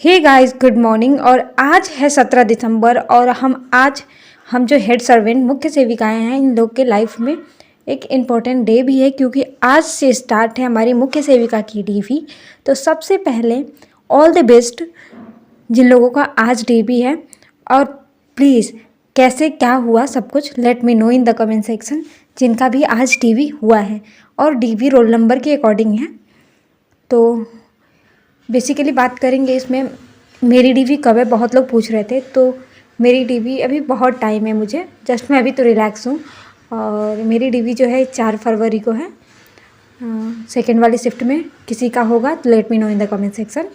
Hey guys, good morning. और आज है 17 दिसंबर और हम जो हेड सर्वेंट मुख्य सेविकाएं हैं, इन लोग के लाइफ में एक इम्पॉर्टेंट डे भी है, क्योंकि आज से स्टार्ट है हमारी मुख्य सेविका की डीवी। तो सबसे पहले ऑल द बेस्ट जिन लोगों का आज डे भी है। और प्लीज़ कैसे क्या हुआ सब कुछ let me know in the comment section, जिनका भी आज डीवी हुआ है। और डीवी रोल नंबर के अकॉर्डिंग है। तो बेसिकली बात करेंगे इसमें मेरी डीवी कब है, बहुत लोग पूछ रहे थे। तो मेरी डीवी अभी बहुत टाइम है, मुझे जस्ट मैं अभी तो रिलैक्स हूँ। और मेरी डीवी जो है 4 फरवरी को है, सेकेंड वाली शिफ्ट में। किसी का होगा तो let me know in the comment section.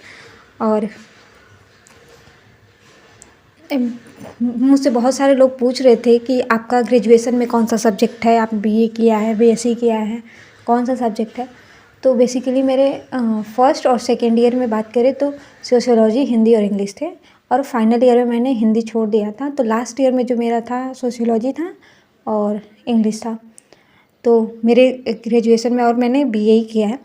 और मुझसे बहुत सारे लोग पूछ रहे थे कि आपका ग्रेजुएशन में कौन सा सब्जेक्ट है, आप बीए किया है, बीएससी किया है, कौन सा सब्जेक्ट है। तो बेसिकली मेरे फर्स्ट और सेकेंड ईयर में बात करें तो सोशियोलॉजी, हिंदी और इंग्लिश थे। और फाइनल ईयर में मैंने हिंदी छोड़ दिया था। तो लास्ट ईयर में जो मेरा था सोशियोलॉजी था और इंग्लिश था। तो मेरे ग्रेजुएशन में और मैंने बीए ही किया है।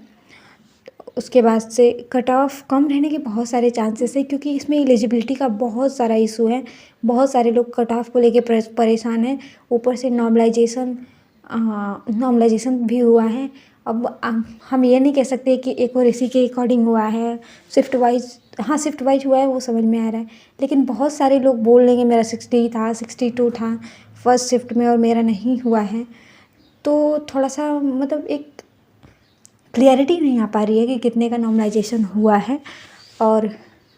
उसके बाद से कट ऑफ कम रहने के बहुत सारे चांसेस है, क्योंकि इसमें एलिजिबिलिटी का बहुत सारा इशू है। बहुत सारे लोग कट ऑफ को लेके परेशान हैं। ऊपर से नॉर्मलाइजेशन भी हुआ है। अब हम ये नहीं कह सकते कि एक और इसी के अकॉर्डिंग हुआ है, शिफ्ट वाइज। हाँ, शिफ्ट वाइज हुआ है, वो समझ में आ रहा है। लेकिन बहुत सारे लोग बोल लेंगे मेरा 60 था, 62 था फर्स्ट शिफ्ट में और मेरा नहीं हुआ है। तो थोड़ा सा मतलब एक क्लियरिटी नहीं आ पा रही है कि कितने का नॉर्मलाइजेशन हुआ है। और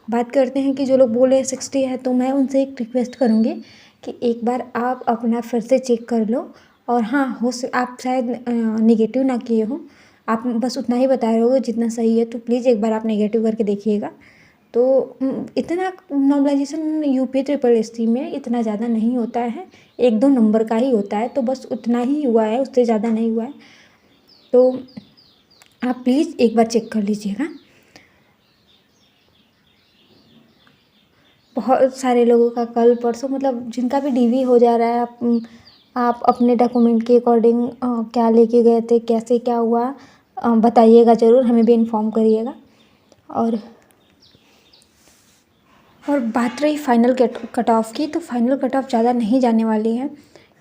बात करते हैं कि जो लोग बोले 60 है, तो मैं उनसे एक रिक्वेस्ट करूँगी कि एक बार आप अपना फिर से चेक कर लो। और हाँ, आप शायद निगेटिव ना किए हो, आप बस उतना ही बता रहे हो जितना सही है। तो प्लीज़ एक बार आप नेगेटिव करके देखिएगा। तो इतना नॉर्मलाइजेशन यूपी ट्रिपल एससी में इतना ज़्यादा नहीं होता है, 1-2 नंबर का ही होता है। तो बस उतना ही हुआ है, उससे ज़्यादा नहीं हुआ है। तो आप प्लीज़ एक बार चेक कर लीजिएगा। बहुत सारे लोगों का कल परसों मतलब जिनका भी डीवी हो जा रहा है, आप अपने डॉक्यूमेंट के अकॉर्डिंग क्या लेके गए थे, कैसे क्या हुआ, बताइएगा ज़रूर, हमें भी इन्फॉर्म करिएगा। और बात रही फाइनल कट ऑफ की, तो फाइनल कट ऑफ ज़्यादा नहीं जाने वाली है,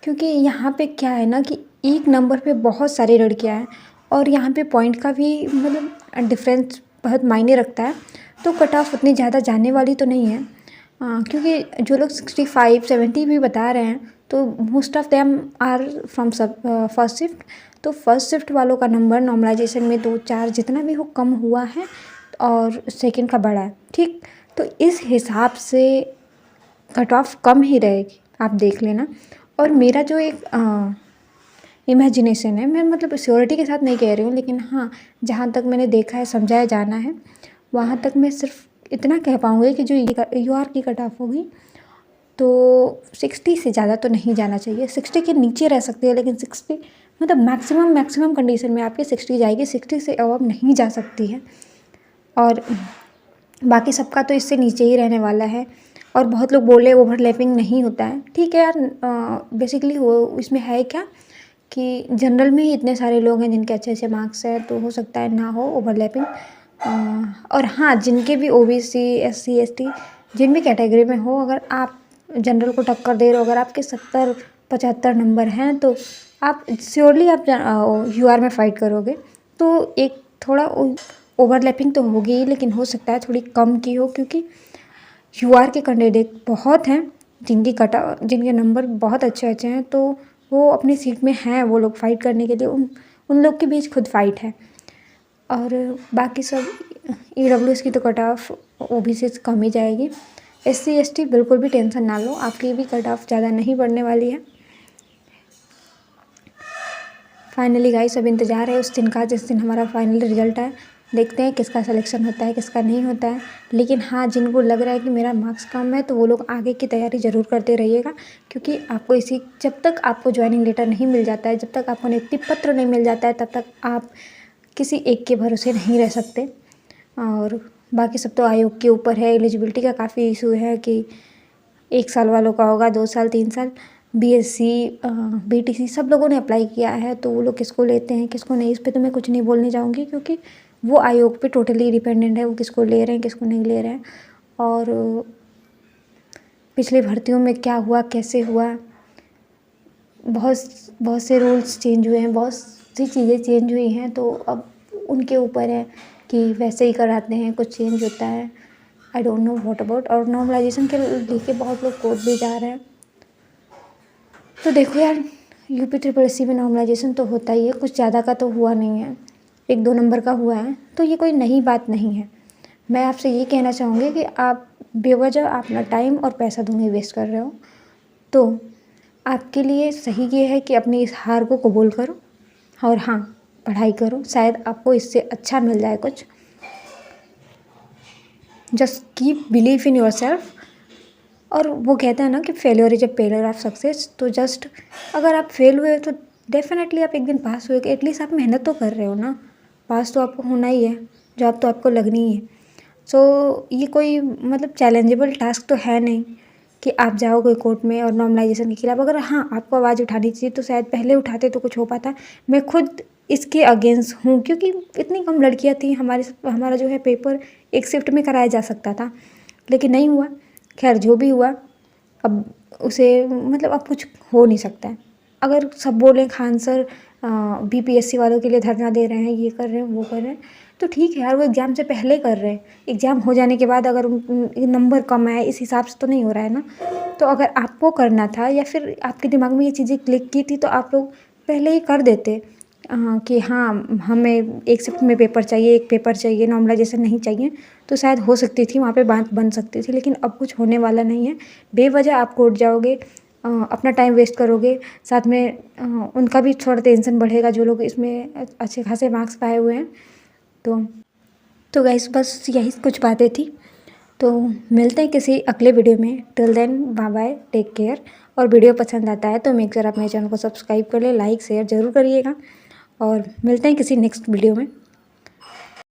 क्योंकि यहाँ पे क्या है ना कि एक नंबर पे बहुत सारी लड़कियाँ हैं। और यहाँ पे पॉइंट का भी मतलब डिफरेंस बहुत मायने रखता है। तो कट ऑफ उतनी ज़्यादा जाने वाली तो नहीं है। क्योंकि जो लोग 65-70 भी बता रहे हैं, तो most of them are from first shift. तो फर्स्ट शिफ्ट वालों का नंबर नॉर्मलाइजेशन में 2-4 जितना भी हो कम हुआ है, और सेकेंड का बढ़ा है, ठीक। तो इस हिसाब से कट ऑफ कम ही रहेगी, आप देख लेना। और मेरा जो एक इमेजिनेशन है, मैं मतलब श्योरिटी के साथ नहीं कह रही हूँ, लेकिन हाँ, जहाँ तक मैंने देखा है, समझाया जाना है, वहाँ तक मैं सिर्फ इतना कह पाऊँगी कि जो यूआर की कट ऑफ होगी तो 60 से ज़्यादा तो नहीं जाना चाहिए। 60 के नीचे रह सकती है, लेकिन 60 मतलब मैक्सिमम कंडीशन में आपकी 60 जाएगी, 60 से अब नहीं जा सकती है। और बाकी सबका तो इससे नीचे ही रहने वाला है। और बहुत लोग बोले ओवरलैपिंग नहीं होता है, ठीक है यार। बेसिकली वो इसमें है क्या कि जनरल में ही इतने सारे लोग हैं जिनके अच्छे अच्छे मार्क्स हैं, तो हो सकता है ना हो ओवरलैपिंग। और हाँ, जिनके भी ओबीसी, एससी, एसटी जिन भी कैटेगरी में हो, अगर आप जनरल को टक्कर दे रहे हो, अगर आपके 70-75 नंबर हैं, तो आप श्योरली आप यूआर में फ़ाइट करोगे। तो एक थोड़ा ओवरलैपिंग तो होगी ही, लेकिन हो सकता है थोड़ी कम की हो, क्योंकि यूआर के कैंडिडेट बहुत हैं जिनके नंबर बहुत अच्छे अच्छे हैं। तो वो अपनी सीट में हैं, वो लोग फाइट करने के लिए उन लोग के बीच खुद फाइट है। और बाकी सब ईडब्ल्यूएस की तो कट ऑफ ओबीसी से कम ही जाएगी। एससी एसटी बिल्कुल भी टेंशन ना लो, आपकी भी कट ऑफ ज़्यादा नहीं बढ़ने वाली है। फाइनली गाइस, अब इंतज़ार है उस दिन का जिस दिन हमारा फाइनल रिजल्ट है। देखते हैं किसका सिलेक्शन होता है, किसका नहीं होता है। लेकिन हाँ, जिनको लग रहा है कि मेरा मार्क्स कम है, तो वो लोग आगे की तैयारी ज़रूर करते रहिएगा, क्योंकि आपको जब तक आपको ज्वाइनिंग लेटर नहीं मिल जाता है, जब तक आपको नियुक्ति पत्र नहीं मिल जाता है, तब तक आप किसी एक के भरोसे नहीं रह सकते। और बाकी सब तो आयोग के ऊपर है। एलिजिबिलिटी का काफ़ी इशू है कि 1 साल वालों का होगा, 2 साल, 3 साल। बीएससी, बीटीसी सब लोगों ने अप्लाई किया है, तो वो लोग किसको लेते हैं, किसको नहीं, इस पे तो मैं कुछ नहीं बोलने जाऊँगी, क्योंकि वो आयोग पे टोटली डिपेंडेंट है, वो किसको ले रहे हैं, किसको नहीं ले रहे हैं। और पिछली भर्तियों में क्या हुआ, कैसे हुआ, बहुत बहुत से रूल्स चेंज हुए हैं, बहुत सी चीज़ें चेंज हुई हैं। तो अब उनके ऊपर है कि वैसे ही कराते हैं, कुछ चेंज होता है। I don't know what about. और नॉर्मलाइजेशन के लेके बहुत लोग कोर्ट भी जा रहे हैं। तो देखो यार, यूपी ट्रिपल एस सी में नॉर्मलाइजेशन तो होता ही है, कुछ ज़्यादा का तो हुआ नहीं है, 1-2 नंबर का हुआ है, तो ये कोई नई बात नहीं है। मैं आपसे ये कहना चाहूँगी कि आप बेवजह अपना टाइम और पैसा दोनों वेस्ट कर रहे हो। तो आपके लिए सही ये है कि अपनी इस हार को कबूल करो और हाँ, पढ़ाई करो, शायद आपको इससे अच्छा मिल जाए कुछ। Just keep believe in yourself. और वो कहते हैं ना कि failure is a pillar of success. तो जस्ट अगर आप फेल हुए तो डेफिनेटली आप एक दिन पास हुए, एटलीस्ट आप मेहनत तो कर रहे हो ना, पास तो आपको होना ही है, जॉब तो आपको लगनी ही है। सो ये कोई मतलब चैलेंजेबल टास्क तो है नहीं कि आप जाओगे कोर्ट में और नॉर्मलाइजेशन के खिलाफ। अगर हाँ आपको आवाज़ उठानी चाहिए तो शायद पहले उठाते तो कुछ हो पाता। मैं खुद इसके अगेंस्ट हूँ, क्योंकि इतनी कम लड़कियाँ थी, हमारा जो है पेपर एक शिफ्ट में कराया जा सकता था, लेकिन नहीं हुआ। खैर जो भी हुआ, अब उसे मतलब अब कुछ हो नहीं सकता है। अगर सब बोलें खान सर बीपीएससी वालों के लिए धरना दे रहे हैं, ये कर रहे हैं, वो कर रहे हैं, तो ठीक है यार, वो एग्ज़ाम से पहले कर रहे हैं। एग्ज़ाम हो जाने के बाद अगर नंबर कम आए, इस हिसाब से तो नहीं हो रहा है ना। तो अगर आपको करना था या फिर आपके दिमाग में ये चीज़ें क्लिक की थी तो आप लोग पहले ही कर देते कि हाँ हमें एक शिफ्ट में पेपर चाहिए, एक पेपर चाहिए, नॉर्मलाइजेशन नहीं चाहिए, तो शायद हो सकती थी, वहाँ पे बात बन सकती थी। लेकिन अब कुछ होने वाला नहीं है। बेवजह आप कोर्ट जाओगे, अपना टाइम वेस्ट करोगे, साथ में उनका भी थोड़ा टेंशन बढ़ेगा जो लोग इसमें अच्छे खासे मार्क्स पाए हुए हैं। तो गाइस बस यही कुछ बातें थी। तो मिलते हैं किसी अगले वीडियो में। Till then bye bye, take care. और वीडियो पसंद आता है तो मेक श्योर आप मेरे चैनल को सब्सक्राइब कर ले, लाइक शेयर ज़रूर करिएगा। और मिलते हैं किसी नेक्स्ट वीडियो में।